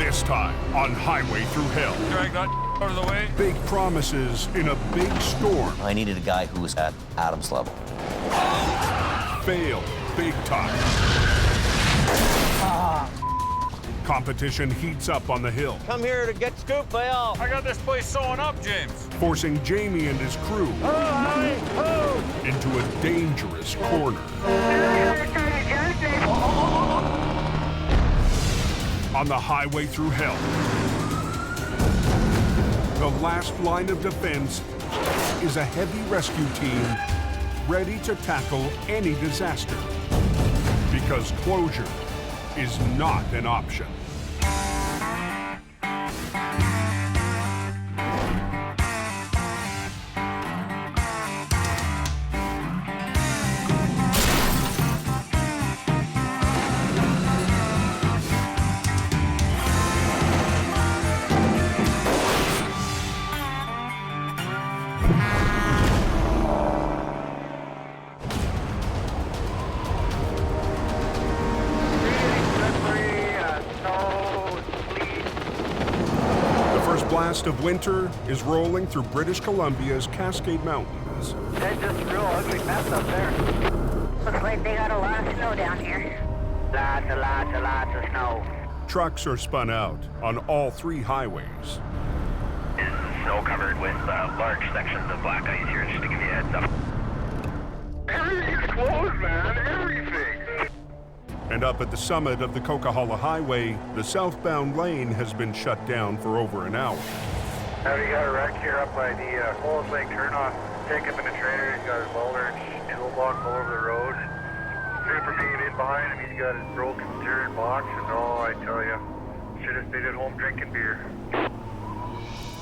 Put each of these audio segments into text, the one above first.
This time on Highway Through Hell. Drag that out of the way. Big promises in a big storm. I needed a guy who was at Adam's level. Fail big time. Competition heats up on the hill, Come here to get scooped by all. I got this place sewing up, James. forcing Jamie and his crew into a dangerous corner. On the Highway Through Hell, the last line of defense is a heavy rescue team ready to tackle any disaster, because closure is not an option. Blast of winter is rolling through British Columbia's Cascade Mountains. That's just a real ugly mess up there. Looks like they got a lot of snow down here. Lots of snow. Trucks are spun out on all three highways. Is snow covered with large sections of black ice here, just to give you a heads up. Everything's closed, man. Everything. And up at the summit of the Coquihalla Highway, the southbound lane has been shut down for over an hour. Now we got a wreck here up by the Coles Lake turnoff. Pickup in the trailer, he's got his boulder and toolbox all over the road. Trooper being in behind him, he's got his broken steering box, and oh, I tell you, should have stayed at home drinking beer.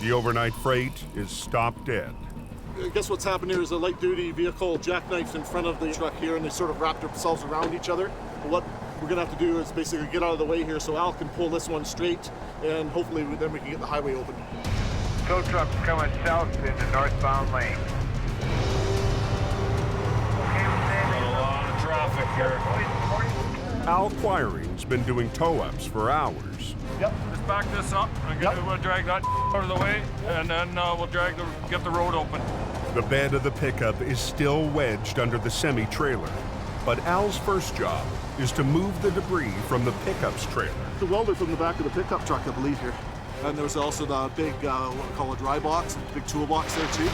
The overnight freight is stopped dead. I guess what's happened here is a light-duty vehicle jackknifed in front of the truck here, and they sort of wrapped themselves around each other. But what we're going to have to do is basically get out of the way here so Al can pull this one straight, and hopefully then we can get the highway open. Tow truck's coming south in the northbound lane. Got a lot of traffic here. Al Quiring's been doing tow-ups for hours. Yep. Just back this up. We'll drag that out of the way, and then we'll get the road open. The bed of the pickup is still wedged under the semi-trailer, but Al's first job is to move the debris from the pickup's trailer. The welder from the back of the pickup truck, I believe, here. And there's also the big, what we call a dry box, big toolbox there, too.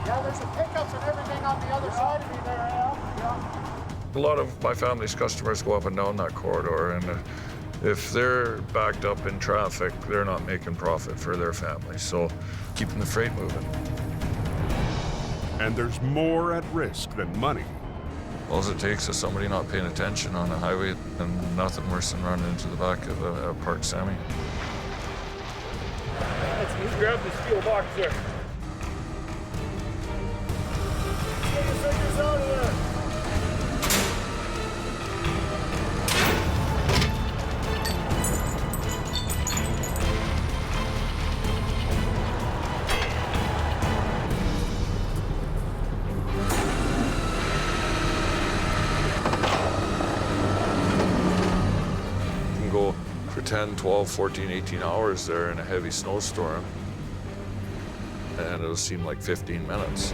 Yeah, there's some pickups and everything on the other side of me there, Al. Yeah. A lot of my family's customers go up and down that corridor, and if they're backed up in traffic, they're not making profit for their family. So keeping the freight moving. And there's more at risk than money. All it takes is somebody not paying attention on a highway, and nothing worse than running into the back of a parked semi. Let's grab the steel box there. Get your fingers out of there. Go for 10, 12, 14, 18 hours there in a heavy snowstorm, and it'll seem like 15 minutes.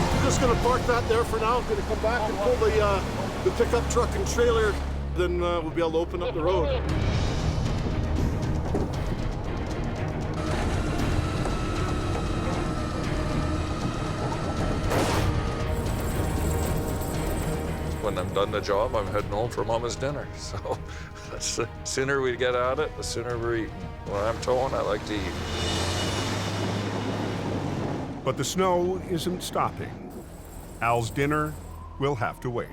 I'm just going to park that there for now. I'm going to come back and pull the pickup truck and trailer, then we'll be able to open up the road. When I'm done the job, I'm heading home for Mama's dinner. So the sooner we get at it, the sooner we're eating. When I'm towing, I like to eat. But the snow isn't stopping. Al's dinner will have to wait.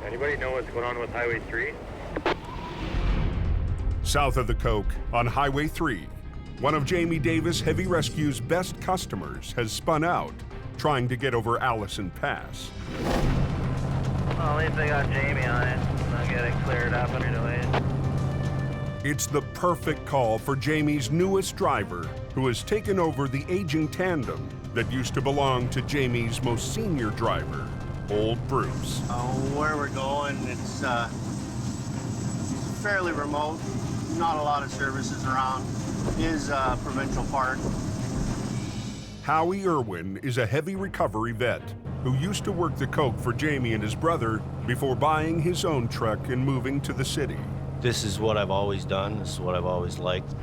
Anybody know what's going on with Highway 3? South of the Coke, on Highway 3, one of Jamie Davis Heavy Rescue's best customers has spun out, trying to get over Allison Pass. Well, at least I got Jamie on it. I'll get it cleared up and away. It's the perfect call for Jamie's newest driver, who has taken over the aging tandem that used to belong to Jamie's most senior driver, old Bruce. Where we're going, it's fairly remote. Not a lot of services around. It is a provincial park. Howie Irwin is a heavy recovery vet who used to work the coke for Jamie and his brother before buying his own truck and moving to the city. This is what I've always done. This is what I've always liked.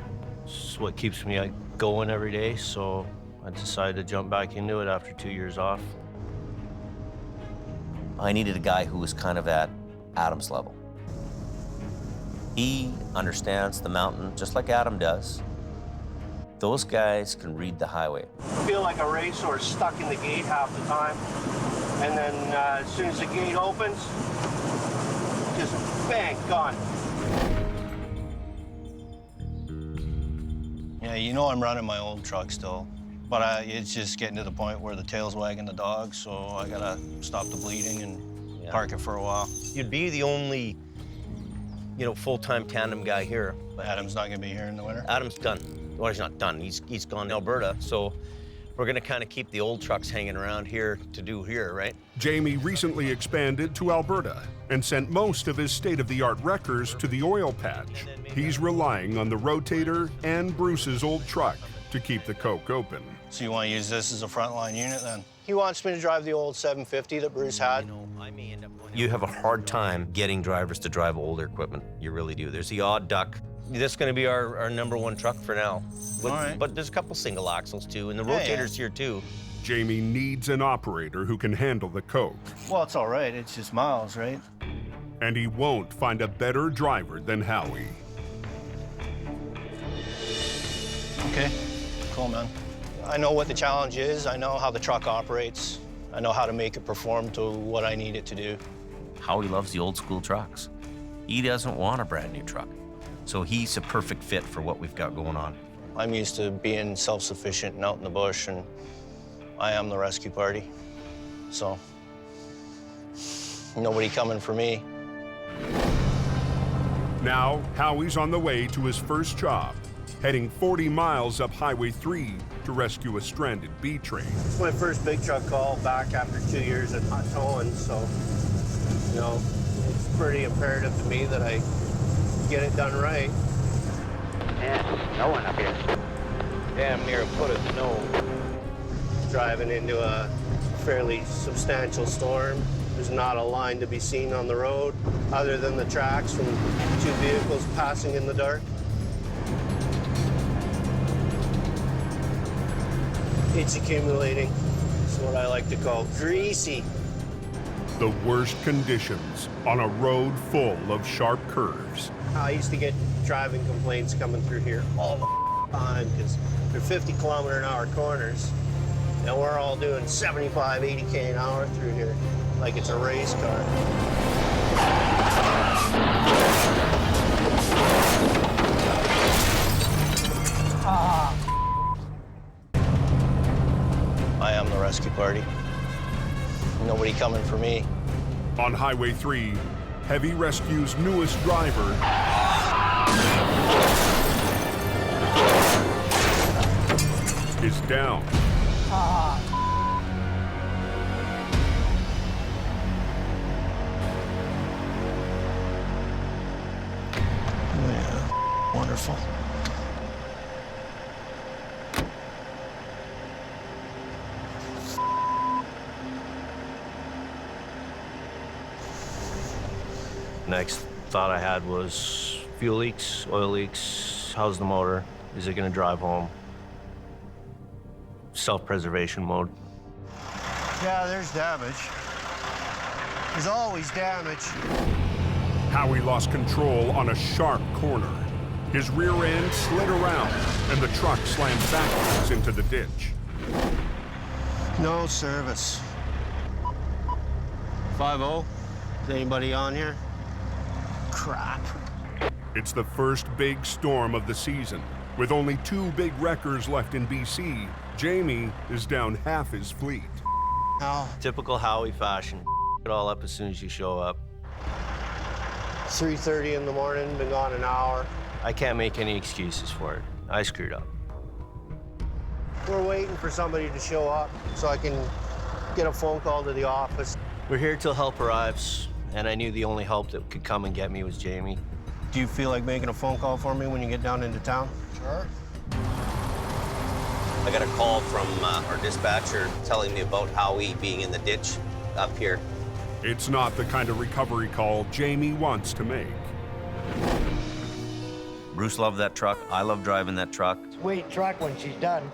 This is what keeps me going every day, so I decided to jump back into it after 2 years off. I needed a guy who was kind of at Adam's level. He understands the mountain just like Adam does. Those guys can read the highway. I feel like a racehorse stuck in the gate half the time. And then as soon as the gate opens, just bang, gone. Yeah, you know I'm running my old truck still, but it's just getting to the point where the tail's wagging the dog, so I gotta stop the bleeding and park it for a while. You'd be the only, full-time tandem guy here. But Adam's not gonna be here in the winter? Adam's done. Well, he's not done. He's gone to Alberta, so we're gonna kind of keep the old trucks hanging around here to do here, right? Jamie recently expanded to Alberta and sent most of his state-of-the-art wreckers to the oil patch. He's relying on the Rotator and Bruce's old truck to keep the coke open. So you want to use this as a frontline unit then? He wants me to drive the old 750 that Bruce had. You have a hard time getting drivers to drive older equipment. You really do. There's the odd duck. This is going to be our #1 truck for now. All right. But there's a couple single axles too, and the Rotator's here too. Jamie needs an operator who can handle the coke. Well, it's all right. It's just miles, right? And he won't find a better driver than Howie. Okay, cool, man. I know what the challenge is. I know how the truck operates. I know how to make it perform to what I need it to do. Howie loves the old school trucks. He doesn't want a brand new truck. So he's a perfect fit for what we've got going on. I'm used to being self-sufficient and out in the bush, and I am the rescue party. So, nobody coming for me. Now, Howie's on the way to his first job, heading 40 miles up Highway 3 to rescue a stranded B train. It's my first big truck call back after 2 years at not towing, so, it's pretty imperative to me that I get it done right. Yeah, no one up here. Damn near a foot of snow. Driving into a fairly substantial storm. There's not a line to be seen on the road other than the tracks from 2 vehicles passing in the dark. It's accumulating. It's what I like to call greasy. The worst conditions on a road full of sharp curves. I used to get driving complaints coming through here all the time because they're 50-kilometer-an-hour corners, and we're all doing 75, 80K an hour through here like it's a race car. I am the rescue party. Nobody coming for me. On Highway 3, Heavy Rescue's newest driver is down. Yeah, wonderful. Next thought I had was fuel leaks, oil leaks, how's the motor? Is it gonna drive home? Self-preservation mode. Yeah, there's damage. There's always damage. Howie lost control on a sharp corner. His rear end slid around, and the truck slammed backwards into the ditch. No service. 5-0. Is anybody on here? Crap. It's the first big storm of the season. With only 2 big wreckers left in BC, Jamie is down half his fleet. How? Typical Howie fashion. it all up as soon as you show up. 3:30 in the morning, been gone an hour. I can't make any excuses for it. I screwed up. We're waiting for somebody to show up so I can get a phone call to the office. We're here till help arrives, and I knew the only help that could come and get me was Jamie. Do you feel like making a phone call for me when you get down into town? Sure. I got a call from our dispatcher telling me about Howie being in the ditch up here. It's not the kind of recovery call Jamie wants to make. Bruce loved that truck. I love driving that truck. Sweet truck when she's done.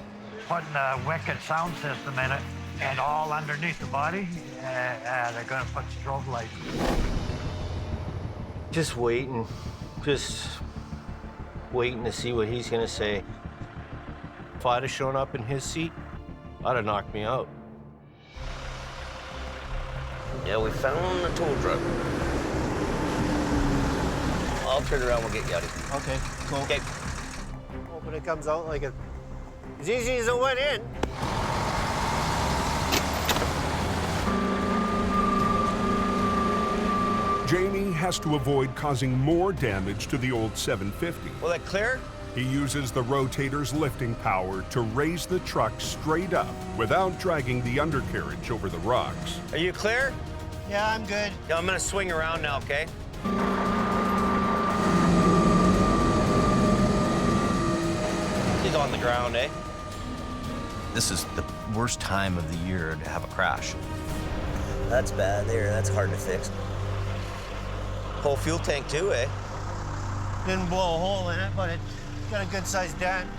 Putting a wicked sound system in it, and all underneath the body, they're gonna put strobe lights. Just waiting to see what he's gonna say. If I'd have shown up in his seat, I'd have knocked me out. Yeah, we found a tow truck. I'll turn around, we'll get you out of here. Okay, cool. Okay. Hoping it comes out like as easy as it went in. Jamie has to avoid causing more damage to the old 750. Will that clear? He uses the Rotator's lifting power to raise the truck straight up without dragging the undercarriage over the rocks. Are you clear? Yeah, I'm good. Yeah, I'm gonna swing around now, okay? He's on the ground, eh? This is the worst time of the year to have a crash. That's bad there, that's hard to fix. Whole fuel tank too, eh? Didn't blow a hole in it, but it got a good-sized dent.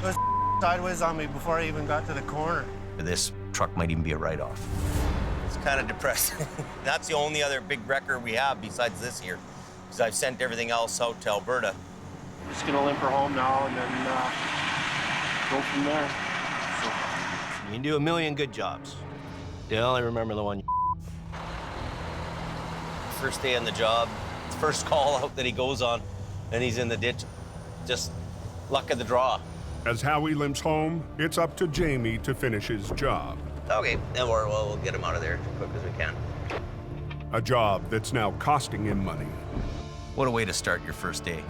It was sideways on me before I even got to the corner. This truck might even be a write-off. It's kind of depressing. That's the only other big wrecker we have besides this here, because I've sent everything else out to Alberta. I'm just gonna limp her home now and then go from there. You can do a million good jobs. You only remember the one. First day on the job, first call out that he goes on, and he's in the ditch. Just luck of the draw. As Howie limps home, it's up to Jamie to finish his job. Okay, then we'll get him out of there as quick as we can. A job that's now costing him money. What a way to start your first day.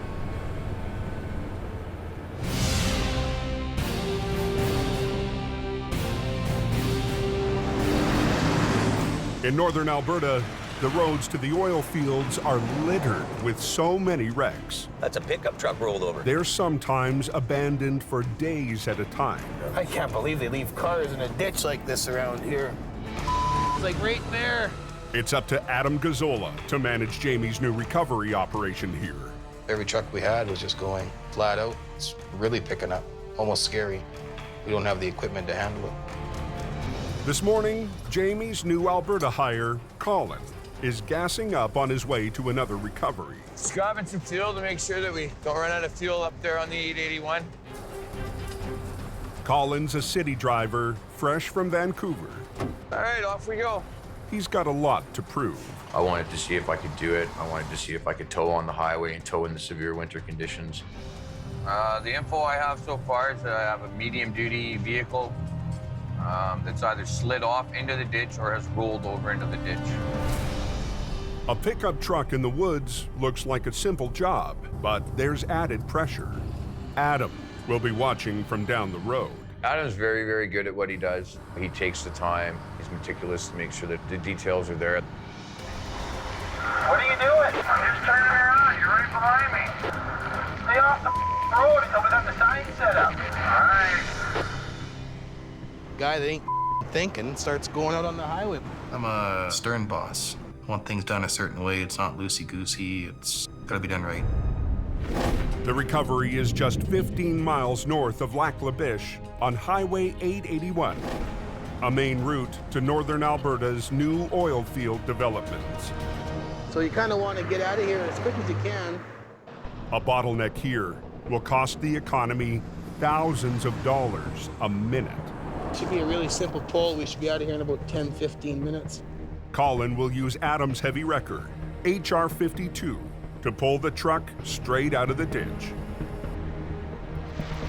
In northern Alberta, the roads to the oil fields are littered with so many wrecks. That's a pickup truck rolled over. They're sometimes abandoned for days at a time. I can't believe they leave cars in a ditch like this around here. It's like right there. It's up to Adam Gazzola to manage Jamie's new recovery operation here. Every truck we had was just going flat out. It's really picking up, almost scary. We don't have the equipment to handle it. This morning, Jamie's new Alberta hire, Colin, is gassing up on his way to another recovery. Just grabbing some fuel to make sure that we don't run out of fuel up there on the 881. Colin's a city driver, fresh from Vancouver. All right, off we go. He's got a lot to prove. I wanted to see if I could do it. I wanted to see if I could tow on the highway and tow in the severe winter conditions. The info I have so far is that I have a medium-duty vehicle that's either slid off into the ditch or has rolled over into the ditch. A pickup truck in the woods looks like a simple job, but there's added pressure. Adam will be watching from down the road. Adam's very, very good at what he does. He takes the time. He's meticulous to make sure that the details are there. What are you doing? I'm just turning around. You're right behind me. Stay off the road until we got the sign set up. All right. Guy that ain't thinking starts going out on the highway. I'm a stern boss. I want things done a certain way. It's not loosey-goosey. It's gotta be done right. The recovery is just 15 miles north of Lac La Biche on Highway 881, a main route to northern Alberta's new oil field developments. So you kind of want to get out of here as quick as you can. A bottleneck here will cost the economy thousands of dollars a minute. It should be a really simple pull. We should be out of here in about 10, 15 minutes. Colin will use Adam's heavy wrecker, HR 52, to pull the truck straight out of the ditch.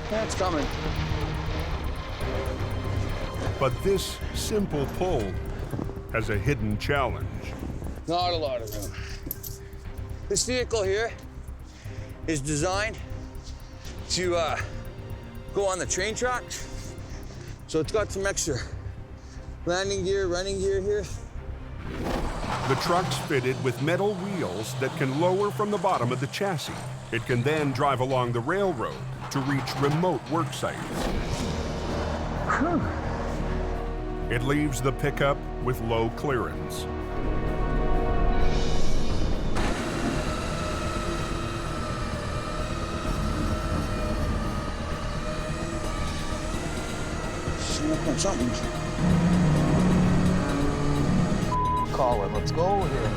That's coming. But this simple pull has a hidden challenge. Not a lot of room. This vehicle here is designed to go on the train tracks. So it's got some extra landing gear, running gear here. The truck's fitted with metal wheels that can lower from the bottom of the chassis. It can then drive along the railroad to reach remote work sites. It leaves the pickup with low clearance. Something. Colin, let's go here.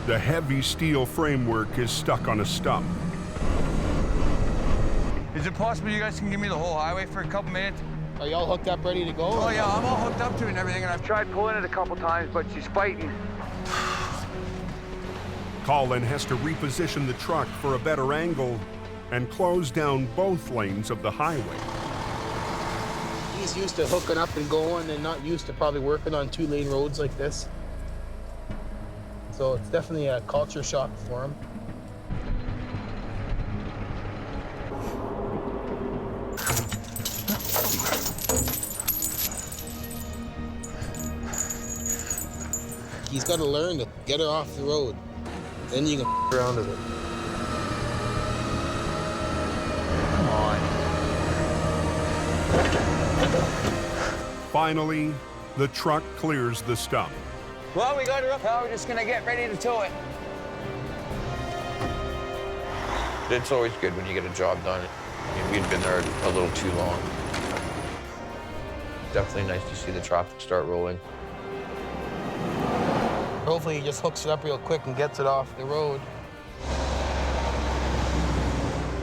The heavy steel framework is stuck on a stump. Is it possible you guys can give me the whole highway for a couple minutes? Are y'all hooked up, ready to go? Oh yeah, I'm all hooked up to it and everything, and I've tried pulling it a couple times, but she's fighting. Colin has to reposition the truck for a better angle and close down both lanes of the highway. He's used to hooking up and going and not used to probably working on 2-lane roads like this. So it's definitely a culture shock for him. He's got to learn to get her off the road. Then you can around with it. Come on. Finally, the truck clears the stump. Well, we got her up. Now we're just gonna get ready to tow it. It's always good when you get a job done. We'd been there a little too long. Definitely nice to see the traffic start rolling. Hopefully he just hooks it up real quick and gets it off the road.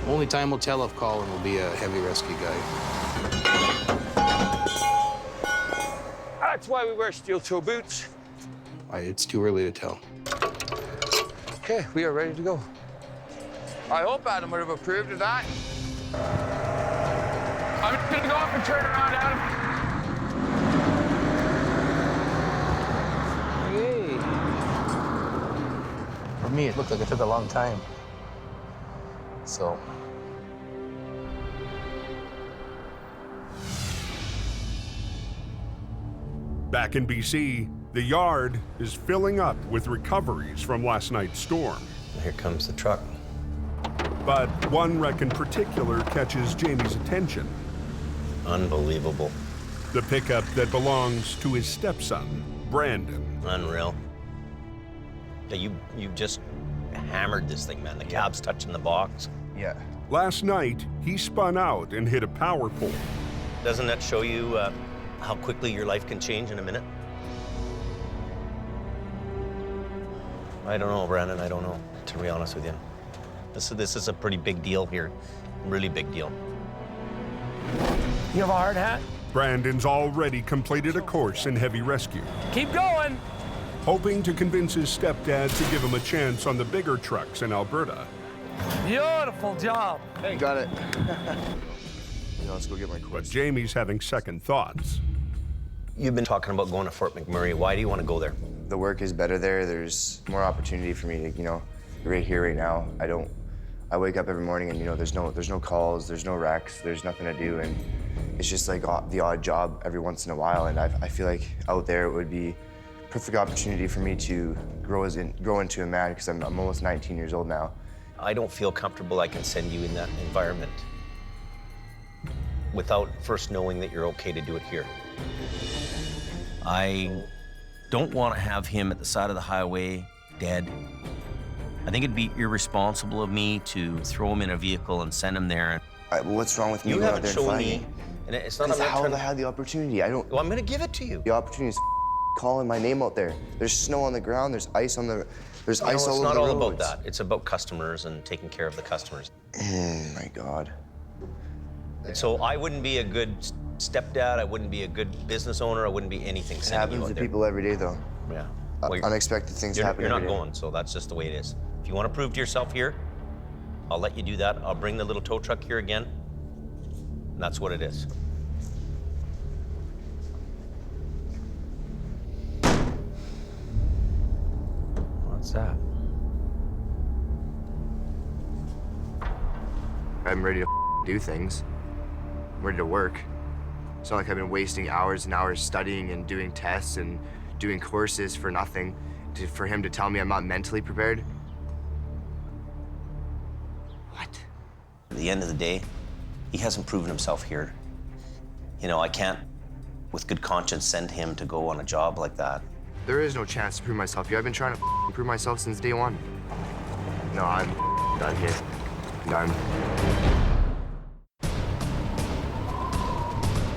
Only time will tell if Colin will be a heavy rescue guy. That's why we wear steel toe boots. It's too early to tell. Okay, we are ready to go. I hope Adam would have approved of that. I'm just gonna go up and turn around, Adam. Yay. For me, it looked like it took a long time. So. Back in BC, the yard is filling up with recoveries from last night's storm. Here comes the truck. But one wreck in particular catches Jamie's attention. Unbelievable. The pickup that belongs to his stepson, Brandon. Unreal. Yeah, you just hammered this thing, man. The cab's touching the box. Yeah. Last night, he spun out and hit a power pole. Doesn't that show you how quickly your life can change in a minute? I don't know, Brandon. I don't know, to be honest with you. This is a pretty big deal here. Really big deal. You have a hard hat? Brandon's already completed a course in heavy rescue. Keep going. Hoping to convince his stepdad to give him a chance on the bigger trucks in Alberta. Beautiful job. Hey, got it. Let's go get my course. But Jamie's having second thoughts. You've been talking about going to Fort McMurray. Why do you want to go there? The work is better there. There's more opportunity for me to, right here, right now. I wake up every morning and, there's no calls, there's no wrecks, there's nothing to do, and it's just like the odd job every once in a while. And I feel like out there it would be perfect opportunity for me to grow into a man, because I'm almost 19 years old now. I don't feel comfortable I can send you in that environment without first knowing that you're okay to do it here. I don't want to have him at the side of the highway, dead. I think it'd be irresponsible of me to throw him in a vehicle and send him there. Well, what's wrong with me going out there and fighting? And it's not. Because how have I had the opportunity? I don't. Well, I'm going to give it to you. The opportunity is calling my name out there. There's snow on the ground. There's ice on the. There's ice all over the roads. It's not all about that. It's about customers and taking care of the customers. Oh my God. So I wouldn't be a good stepdad. I wouldn't be a good business owner. I wouldn't be anything. It happens to people every day, though. Yeah. Unexpected things happen. You're not every day. going, so that's just the way it is. If you want to prove to yourself here, I'll let you do that. I'll bring the little tow truck here again, and that's what it is. What's that? I'm ready to do things. I'm ready to work. It's not like I've been wasting hours and hours studying and doing tests and doing courses for nothing, for him to tell me I'm not mentally prepared. At the end of the day, he hasn't proven himself here. You know, I can't, with good conscience, send him to go on a job like that. There is no chance to prove myself here. I've been trying to prove myself since day one. No, I'm done here. Done.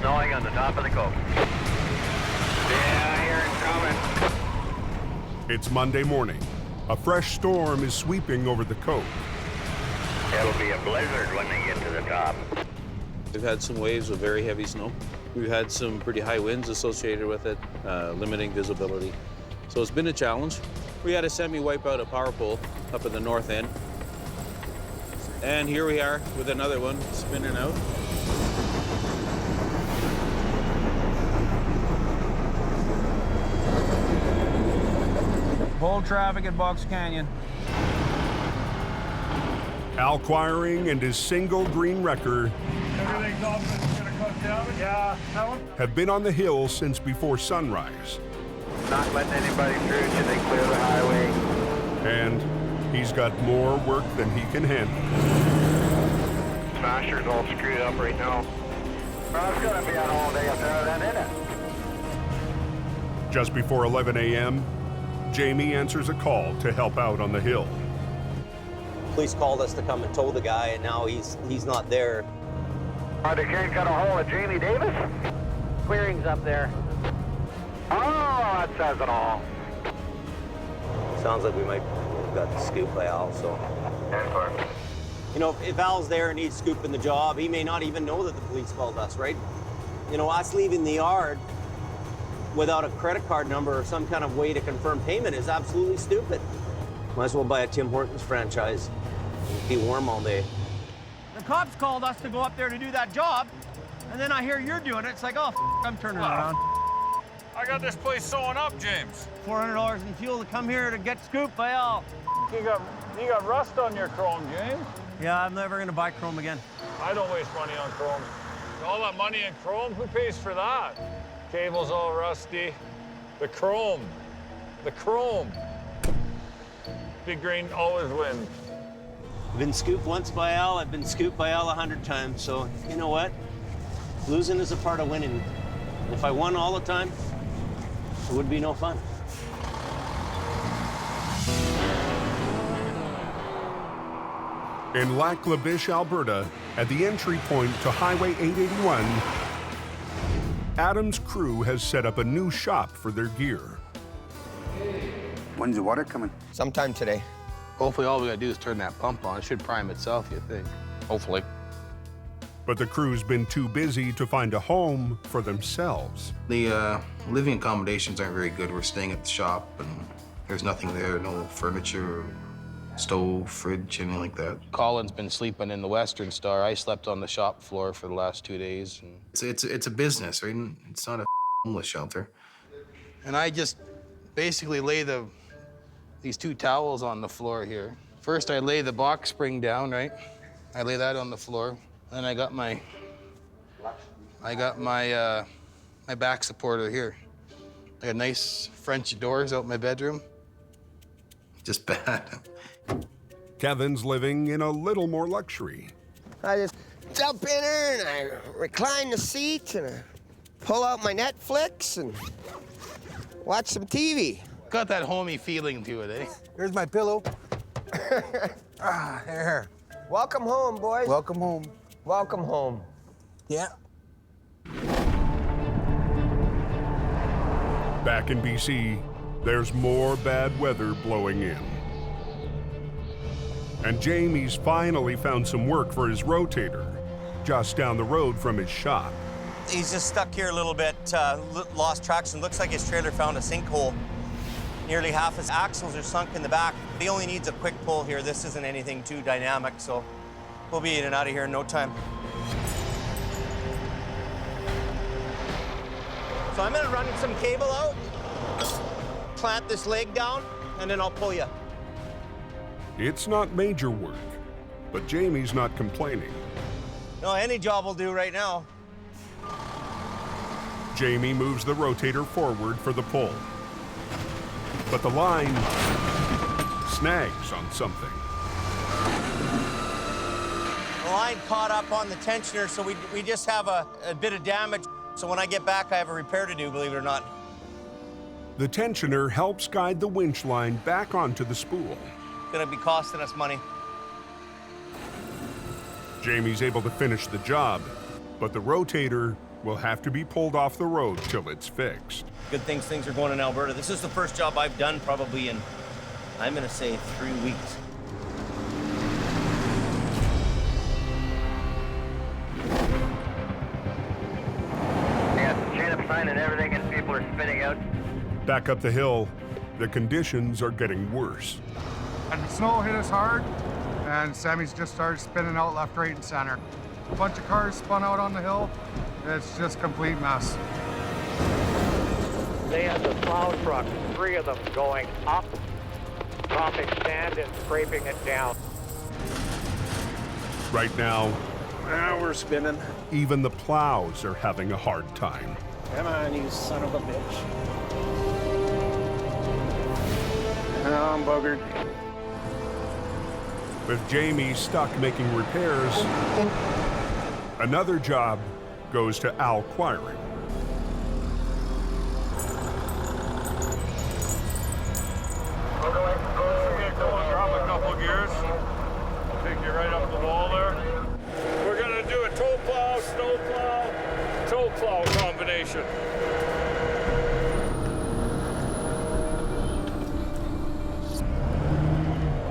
Snowing on the top of the coast. Yeah, I hear it coming. It's Monday morning. A fresh storm is sweeping over the coast. It'll be a blizzard when they get to the top. We've had some waves of very heavy snow. We've had some pretty high winds associated with it, limiting visibility. So it's been a challenge. We had a semi-wipe out a power pole up at the north end. And here we are with another one spinning out. Hold traffic at Box Canyon. Al Quiring and his single green wrecker Everything's off. It's gonna cut down. Yeah, that one. have been on the hill since before sunrise. Not letting anybody through till they clear the highway. And he's got more work than he can handle. Smasher's all screwed up right now. Well, it's gonna be an all day up there then, isn't it? Just before 11 a.m., Jamie answers a call to help out on the hill. Police called us to come and tow the guy, and now he's not there. They can't get a hold of Jamie Davis? Clearing's up there. Oh, that says it all. Sounds like we might have got the scoop by Al, so. You know, if Al's there and he's scooping the job, he may not even know that the police called us, right? You know, us leaving the yard without a credit card number or some kind of way to confirm payment is absolutely stupid. Might as well buy a Tim Hortons franchise and be warm all day. The cops called us to go up there to do that job, and then I hear you're doing it. It's like, oh, I'm turning around. I got this place sewing up, James. $400 in fuel to come here to get scooped by Al. You got rust on your chrome, James. Yeah, I'm never gonna buy chrome again. I don't waste money on chrome. All that money in chrome, who pays for that? Cable's all rusty. The chrome. Big green always wins. I've been scooped once by Al, I've been scooped by Al 100 times, so you know what? Losing is a part of winning. If I won all the time, it would be no fun. In Lac La Biche, Alberta, at the entry point to Highway 881, Adam's crew has set up a new shop for their gear. When's the water coming? Sometime today. Hopefully all we gotta do is turn that pump on. It should prime itself, you think. Hopefully. But the crew's been too busy to find a home for themselves. The living accommodations aren't very good. We're staying at the shop, and there's nothing there, no furniture, stove, fridge, anything like that. Colin's been sleeping in the Western Star. I slept on the shop floor for the last 2 days. And It's a business, right? It's not a homeless shelter. And I just basically lay these 2 towels on the floor here. First, I lay the box spring down, right? I lay that on the floor. Then I got my back supporter here. I got nice French doors out my bedroom. Just bad. Kevin's living in a little more luxury. I just jump in her and I recline the seat and I pull out my Netflix and watch some TV. Got that homey feeling to it, eh? Here's my pillow. Here. Welcome home, boys. Welcome home. Welcome home. Yeah. Back in BC, there's more bad weather blowing in. And Jamie's finally found some work for his rotator, just down the road from his shop. He's just stuck here a little bit, lost traction. Looks like his trailer found a sinkhole. Nearly half his axles are sunk in the back. He only needs a quick pull here. This isn't anything too dynamic, so we'll be in and out of here in no time. So I'm gonna run some cable out, clamp this leg down, and then I'll pull you. It's not major work, but Jamie's not complaining. No, any job will do right now. Jamie moves the rotator forward for the pull. But the line snags on something. The line caught up on the tensioner, so we just have a bit of damage. So when I get back, I have a repair to do, believe it or not. The tensioner helps guide the winch line back onto the spool. Gonna be costing us money. Jamie's able to finish the job, but the rotator will have to be pulled off the road till it's fixed. Good things are going in Alberta. This is the first job I've done probably in, I'm gonna say 3 weeks. Yeah, chain up sign and everything, and people are spinning out. Back up the hill, the conditions are getting worse. And the snow hit us hard, and Sammy's just started spinning out left, right, and center. A bunch of cars spun out on the hill. It's just a complete mess. They had the plow truck, 3 of them going up, dropping sand and scraping it down. Right now, we're spinning. even the plows are having a hard time. Come on, you son of a bitch. Oh, I'm buggered. With Jamie stuck making repairs, another job goes to Al Quiring. Drop a couple gears. Take you right up the wall there. We're gonna do a toe plow, snow plow, toe plow combination.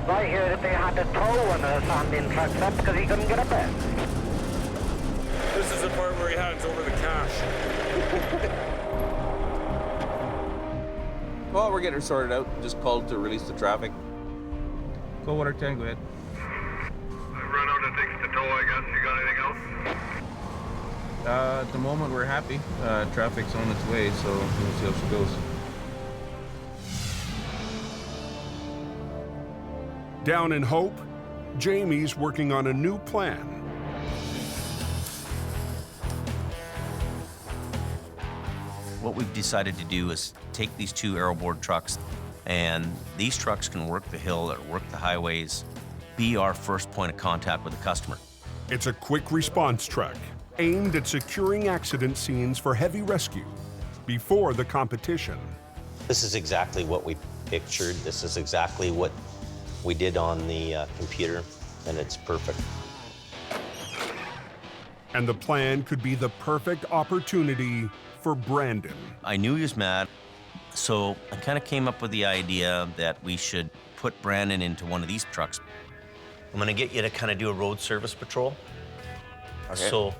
I hear that they had to tow one of the sanding trucks up because he couldn't get up there. This is the part where he hands over the cash. Well, we're getting her sorted out. Just called to release the traffic. Go water 10, go ahead. I've run out of things to tow, I guess. You got anything else? At the moment, we're happy. Traffic's on its way, so we'll see how she goes. Down in Hope, Jamie's working on a new plan. What we've decided to do is take these 2 arrowboard trucks, and these trucks can work the hill or work the highways, be our first point of contact with the customer. It's a quick response truck aimed at securing accident scenes for heavy rescue before the competition. This is exactly what we pictured. This is exactly what we did on the computer, and it's perfect. And the plan could be the perfect opportunity for Brandon. I knew he was mad, so I kind of came up with the idea that we should put Brandon into one of these trucks. I'm gonna get you to kind of do a road service patrol. Okay. So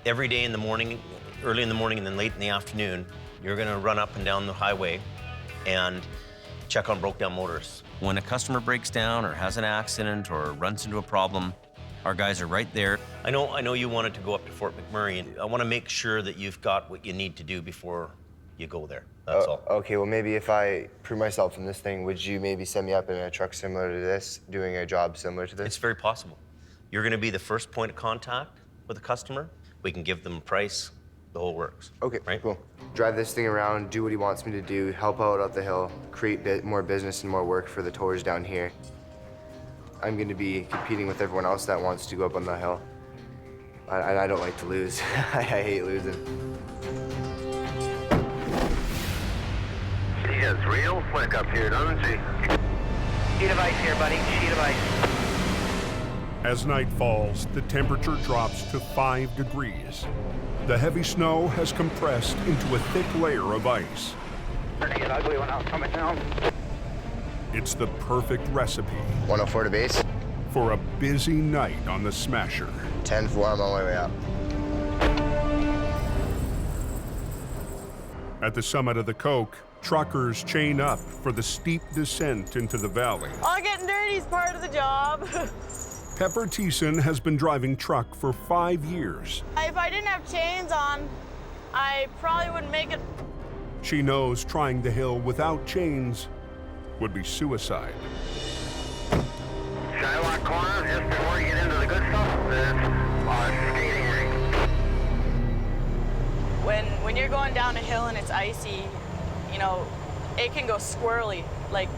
every day in the morning, early in the morning and then late in the afternoon, you're gonna run up and down the highway and check on broke down motors. When a customer breaks down or has an accident or runs into a problem, our guys are right there. I know you wanted to go up to Fort McMurray, and I want to make sure that you've got what you need to do before you go there. That's all. Okay, well maybe if I prove myself in this thing, would you maybe send me up in a truck similar to this, doing a job similar to this? It's very possible. You're going to be the first point of contact with a customer. We can give them a price, the whole works. Okay, right? Cool. Drive this thing around, do what he wants me to do, help out up the hill, create more business and more work for the towers down here. I'm going to be competing with everyone else that wants to go up on the hill. I don't like to lose. I hate losing. She is real slick up here, doesn't she? Sheet of ice here, buddy. Sheet of ice. As night falls, the temperature drops to 5 degrees. The heavy snow has compressed into a thick layer of ice. Turning it ugly when I was coming down. It's the perfect recipe. 104 to base. For a busy night on the Smasher. 10-4, I'm on my way up. At the summit of the Coke, truckers chain up for the steep descent into the valley. All getting dirty is part of the job. Pepper Thiessen has been driving truck for 5 years. If I didn't have chains on, I probably wouldn't make it. She knows trying the hill without chains would be suicide. Skylock corner, just before you get into the good stuff, there's a skating rink. When you're going down a hill and it's icy, you know, it can go squirrely, like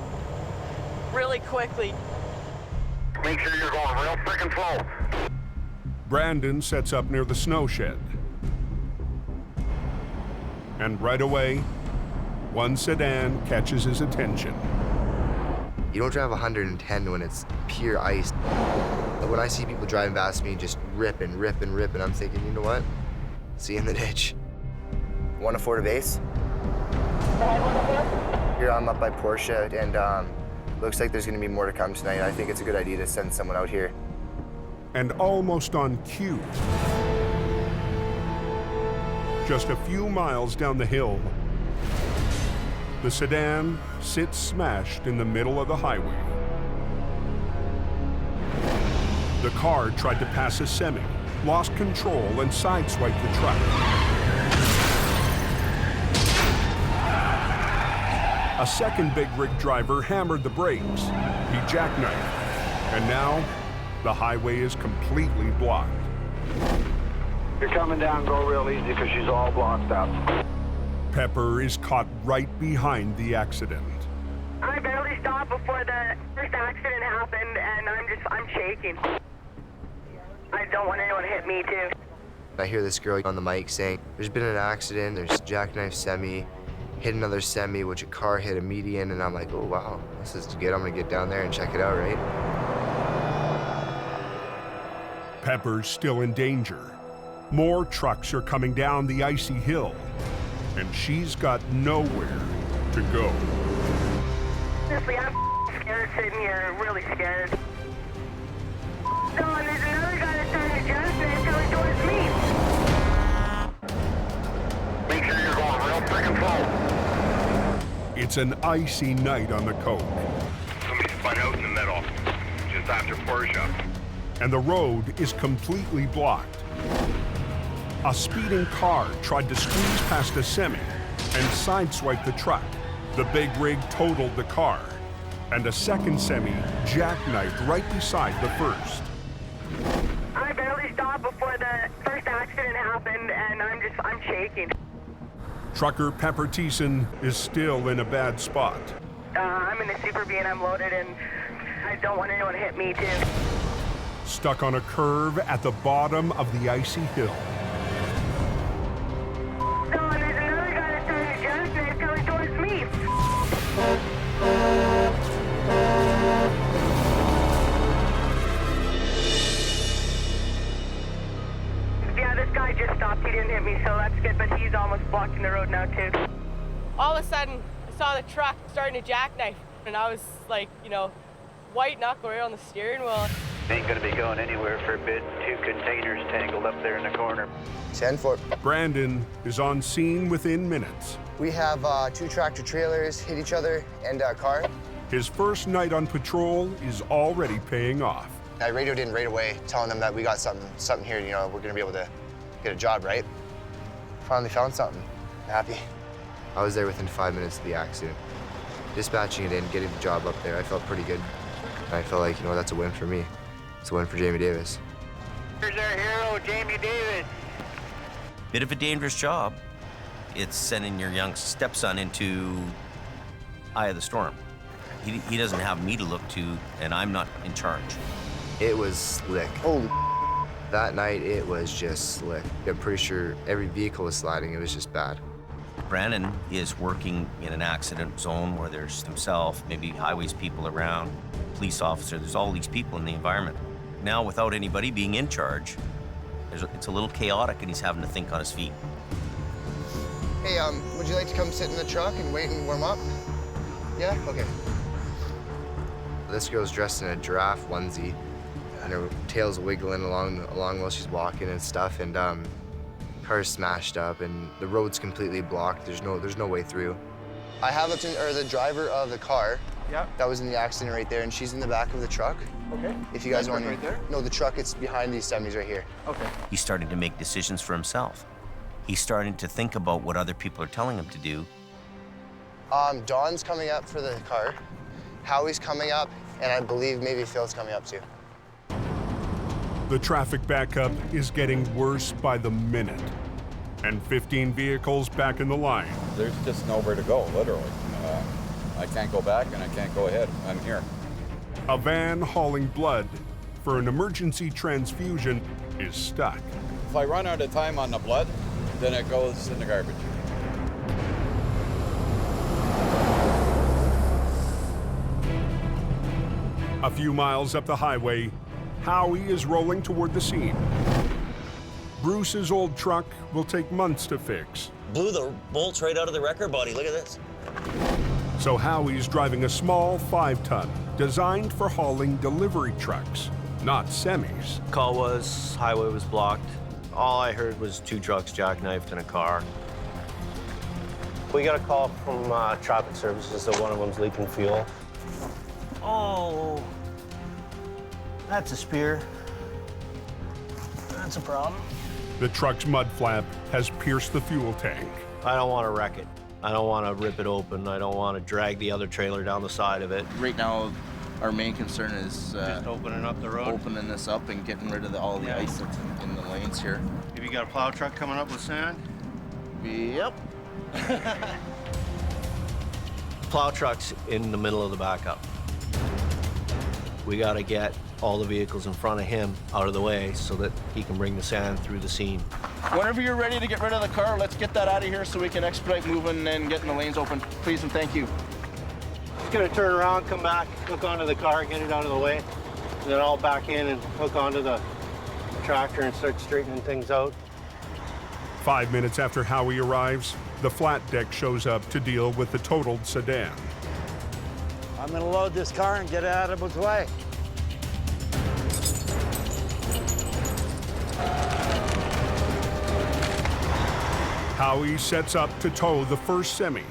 really quickly. Make sure you're going real freaking slow. Brandon sets up near the snow shed. And right away, one sedan catches his attention. You don't drive 110 when it's pure ice. But when I see people driving past me just ripping, I'm thinking, you know what? See you in the ditch. Want to afford a base? Here I'm up by Porsche, and looks like there's going to be more to come tonight. I think it's a good idea to send someone out here. And almost on cue, just a few miles down the hill, the sedan sits smashed in the middle of the highway. The car tried to pass a semi, lost control, and sideswiped the truck. A second big rig driver hammered the brakes. He jackknifed, and now the highway is completely blocked. You're coming down, go real easy because she's all blocked up. Pepper is caught right behind the accident. I barely stopped before the first accident happened, and I'm shaking. I don't want anyone to hit me, too. I hear this girl on the mic saying, there's been an accident, there's a jackknife semi, hit another semi, which a car hit a median, and I'm like, oh wow, this is good. I'm gonna get down there and check it out, right? Pepper's still in danger. More trucks are coming down the icy hill, and she's got nowhere to go. Honestly, I'm scared sitting here, really scared. Don, there's another guy that's trying to jackknife coming towards me. Make sure you're going real freaking slow. It's an icy night on the Coke. Somebody spun out in the middle, just after Porsche. And the road is completely blocked. A speeding car tried to squeeze past a semi and sideswiped the truck. The big rig totaled the car, and a second semi jackknifed right beside the first. I barely stopped before the first accident happened, and I'm shaking. Trucker Pepper Thiessen is still in a bad spot. I'm in a Super B and I'm loaded, and I don't want anyone to hit me, too. Stuck on a curve at the bottom of the icy hill. Don, there's another guy that's trying to jackknife coming towards me. Yeah, this guy just stopped. He didn't hit me, so that's good, but he's almost blocking the road now, too. All of a sudden, I saw the truck starting to jackknife, and I was like, you know, white knuckle right on the steering wheel. Ain't gonna be going anywhere for a bit. 2 containers tangled up there in the corner. 10-4. Brandon is on scene within minutes. We have 2 tractor trailers hit each other and a car. His first night on patrol is already paying off. I radioed in right away, telling them that we got something here, you know, we're gonna be able to get a job, right? Finally found something. I'm happy. I was there within 5 minutes of the accident. Dispatching it in, getting the job up there, I felt pretty good. And I felt like, you know, that's a win for me. It's a win for Jamie Davis. Here's our hero, Jamie Davis. Bit of a dangerous job. It's sending your young stepson into eye of the storm. He doesn't have me to look to, and I'm not in charge. It was slick. Holy that night, it was just slick. I'm pretty sure every vehicle was sliding. It was just bad. Brandon is working in an accident zone where there's himself, maybe highways people around, police officer, there's all these people in the environment. Now, without anybody being in charge, it's a little chaotic, and he's having to think on his feet. Hey, would you like to come sit in the truck and wait and warm up? Yeah? Okay. This girl's dressed in a giraffe onesie, and her tail's wiggling along while she's walking and stuff, and car's smashed up, and the road's completely blocked. There's no way through. I have the driver of the car. Yeah. That was in the accident right there, and she's in the back of the truck. Okay. If you guys want to. Right there? No, the truck, it's behind these semis right here. Okay. He's starting to make decisions for himself. He's starting to think about what other people are telling him to do. Don's coming up for the car. Howie's coming up. And I believe maybe Phil's coming up too. The traffic backup is getting worse by the minute, and 15 vehicles back in the line. There's just nowhere to go, literally. I can't go back and I can't go ahead. I'm here. A van hauling blood for an emergency transfusion is stuck. If I run out of time on the blood, then it goes in the garbage. A few miles up the highway, Howie is rolling toward the scene. Bruce's old truck will take months to fix. Blew the bolts right out of the wrecker body. Look at this. So Howie's driving a small 5-ton designed for hauling delivery trucks, not semis. Call was highway was blocked. All I heard was 2 trucks jackknifed in a car. We got a call from traffic services that one of them's leaking fuel. Oh, that's a spear. That's a problem. The truck's mud flap has pierced the fuel tank. I don't want to wreck it. I don't want to rip it open. I don't want to drag the other trailer down the side of it. Right now, our main concern is just opening up the road. Opening this up and getting rid of all the ice that's in the lanes here. Have you got a plow truck coming up with sand? Yep. Plow truck's in the middle of the backup. We got to get all the vehicles in front of him out of the way so that he can bring the sand through the scene. Whenever you're ready to get rid of the car, let's get that out of here so we can expedite moving and getting the lanes open. Please and thank you. Just gonna turn around, come back, hook onto the car, get it out of the way, and then I'll back in and hook onto the tractor and start straightening things out. 5 minutes after Howie arrives, the flat deck shows up to deal with the totaled sedan. I'm gonna load this car and get it out of its way. Howie sets up to tow the first semi.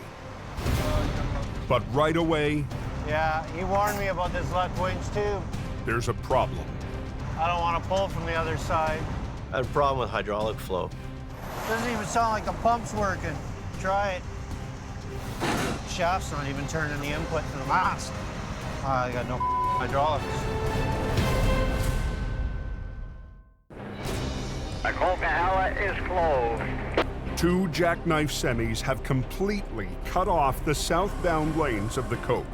But right away, Yeah, he warned me about this left winch too. there's a problem. I don't want to pull from the other side. I had a problem with hydraulic flow. Doesn't even sound like the pump's working. Try it. Shaft's not even turning the input to the mast. I got no hydraulics. The Coca-Cola is closed. 2 jackknife semis have completely cut off the southbound lanes of the Coke.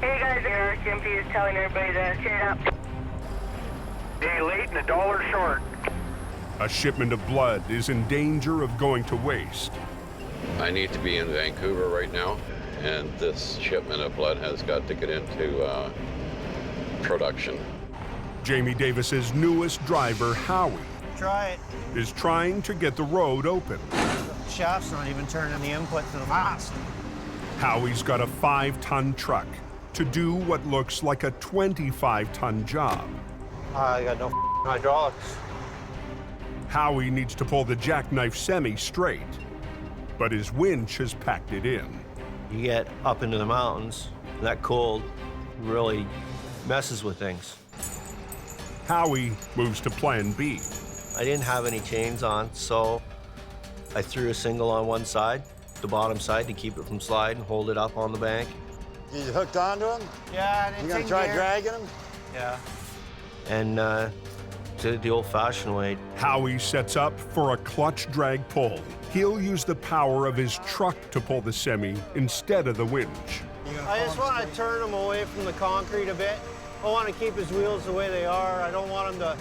Hey guys, Eric MP is telling everybody to straight up. Day late and $1 short. A shipment of blood is in danger of going to waste. I need to be in Vancouver right now, and this shipment of blood has got to get into production. Jamie Davis's newest driver, Howie, Try it. is trying to get the road open. Shaft's not even turning the input to the mast. Howie's got a 5-ton truck to do what looks like a 25-ton job. I got no hydraulics. Howie needs to pull the jackknife semi straight, but his winch has packed it in. You get up into the mountains, and that cold really messes with things. Howie moves to plan B. I didn't have any chains on, so I threw a single on one side, the bottom side, to keep it from sliding, hold it up on the bank. You hooked onto him? Yeah, and it's You gonna in try gear. dragging him? Yeah. And did it the old-fashioned way. Howie sets up for a clutch drag pull. He'll use the power of his truck to pull the semi instead of the winch. I just want to turn him away from the concrete a bit. I want to keep his wheels the way they are. I don't want him to,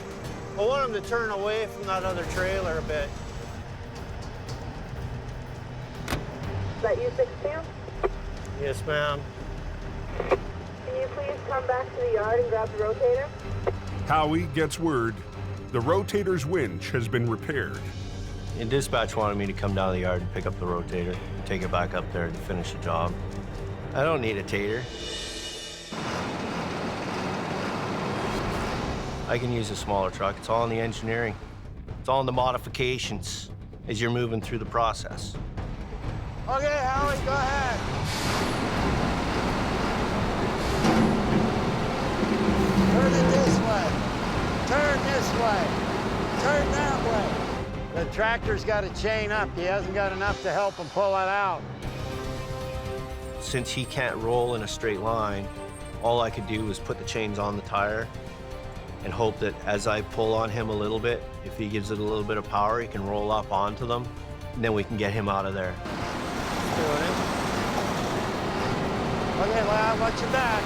I want him to turn away from that other trailer a bit. Is that you, 6-2? Yes, ma'am. Can you please come back to the yard and grab the rotator? Howie gets word the rotator's winch has been repaired. And dispatch wanted me to come down to the yard and pick up the rotator and take it back up there to finish the job. I don't need a tater. I can use a smaller truck. It's all in the engineering. It's all in the modifications as you're moving through the process. Okay, Howie, go ahead. Turn it this way. Turn this way. Turn that way. The tractor's got to chain up. He hasn't got enough to help him pull it out. Since he can't roll in a straight line, All I could do was put the chains on the tire and hope that as I pull on him a little bit, if he gives it a little bit of power, he can roll up onto them, and then we can get him out of there. Doing it. Okay, lad, watch your back.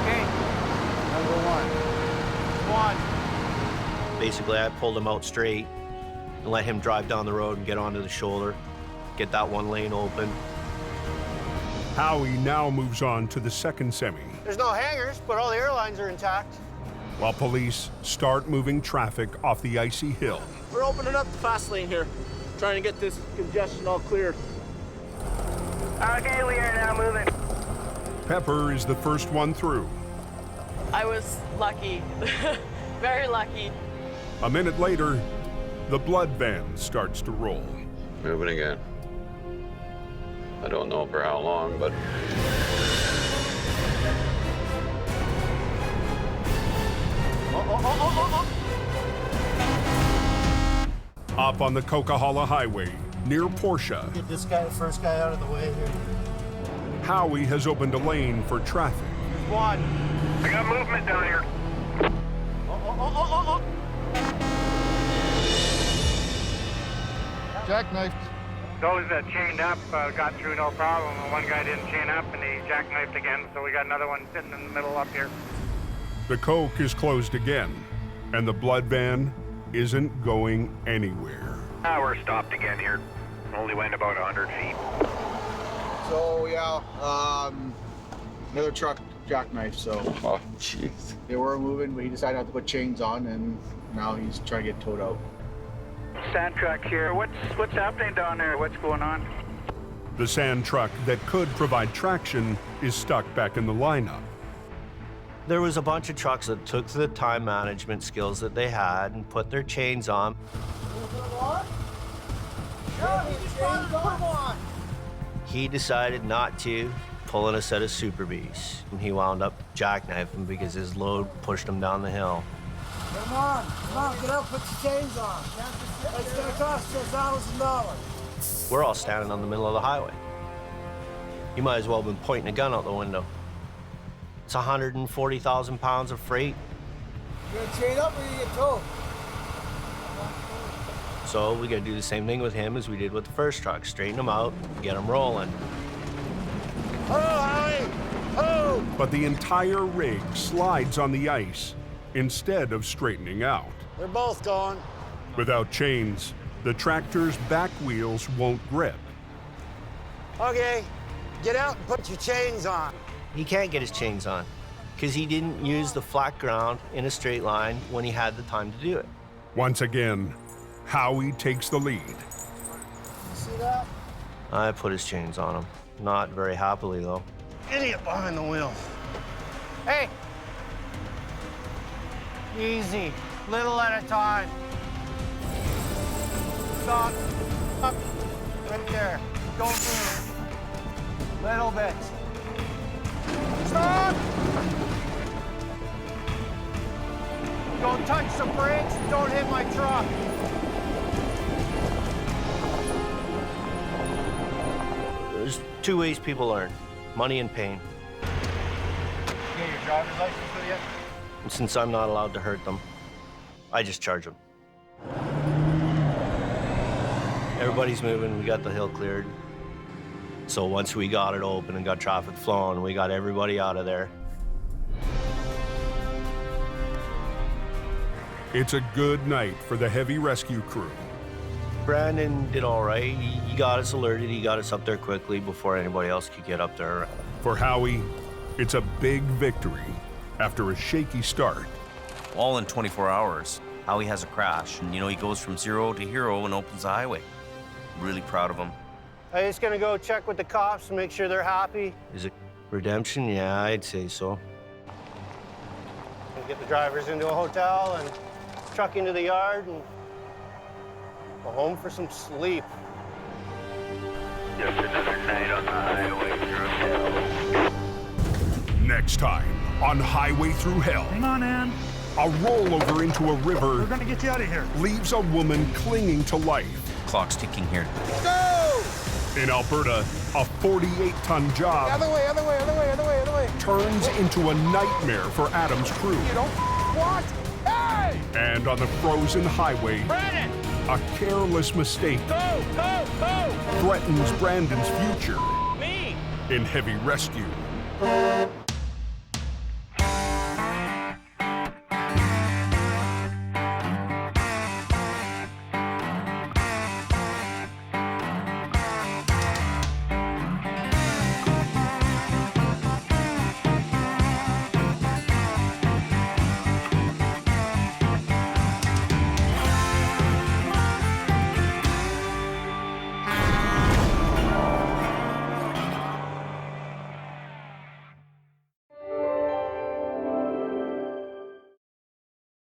Okay. Number 1. Basically, I pulled him out straight and let him drive down the road and get onto the shoulder, get that one lane open. Howie now moves on to the second semi, There's no hangers, but all the airlines are intact. while police start moving traffic off the icy hill. We're opening up the fast lane here, trying to get this congestion all cleared. Okay, we are now moving. Pepper is the first one through. I was lucky, very lucky. A minute later, the blood van starts to roll. Moving again. I don't know for how long, but Up on the Coquihalla Highway, near Portia, Get this guy, the first guy out of the way here. Howie has opened a lane for traffic. There's one. I got movement down here. Jackknife. Those that chained up got through no problem. One guy didn't chain up and he jackknifed again, so we got another one sitting in the middle up here. The Coke is closed again, and the blood van isn't going anywhere. We're stopped again here. Only went about 100 feet. So yeah, another truck jackknife. So oh jeez, they were moving, but he decided not to put chains on, and now he's trying to get towed out. Sand truck here. What's happening down there? What's going on? The sand truck that could provide traction is stuck back in the lineup. There was a bunch of trucks that took the time management skills that they had and put their chains on. He decided not to, pulling a set of Super Bs. And he wound up jackknifing because his load pushed him down the hill. Come on, get up, put your chains on. It's gonna cost you $1,000. We're all standing on the middle of the highway. You might as well have been pointing a gun out the window. It's 140,000 pounds of freight. You gonna chain up or you get towed? So we gotta do the same thing with him as we did with the first truck. Straighten him out, get him rolling. Oh, Howie! Oh! But the entire rig slides on the ice instead of straightening out. They're both gone. Without chains, the tractor's back wheels won't grip. Okay, get out and put your chains on. He can't get his chains on because he didn't use the flat ground in a straight line when he had the time to do it. Once again, Howie takes the lead. See that? I put his chains on him. Not very happily, though. Idiot behind the wheel. Hey! Easy, little at a time. Stop. Up. Right there. Don't move. Little bit. Stop! Don't touch the brakes. Don't hit my truck. There's two ways people learn, money and pain. You get your driver's license with you? And since I'm not allowed to hurt them, I just charge them. Everybody's moving, we got the hill cleared. So once we got it open and got traffic flowing, we got everybody out of there. It's a good night for the heavy rescue crew. Brandon did all right. He got us alerted. He got us up there quickly before anybody else could get up there. For Howie, it's a big victory after a shaky start. All in 24 hours, Howie has a crash. And, you know, he goes from zero to hero and opens the highway. Really proud of him. I'm just gonna go check with the cops and make sure they're happy. Is it redemption? Yeah, I'd say so. Get the drivers into a hotel and truck into the yard and go home for some sleep. Just another night on the highway through hell. Next time on Highway Through Hell. Hang on, Ann. A rollover into a river We're gonna get you out of here. leaves a woman clinging to life. Clock's ticking here. Go! In Alberta, a 48-ton job Other way, other way, other way, other way, other way. turns into a nightmare for Adam's crew. You don't what? Hey! And on the frozen highway, Brandon! a careless mistake Go, go, go! threatens Brandon's future Me! in heavy rescue.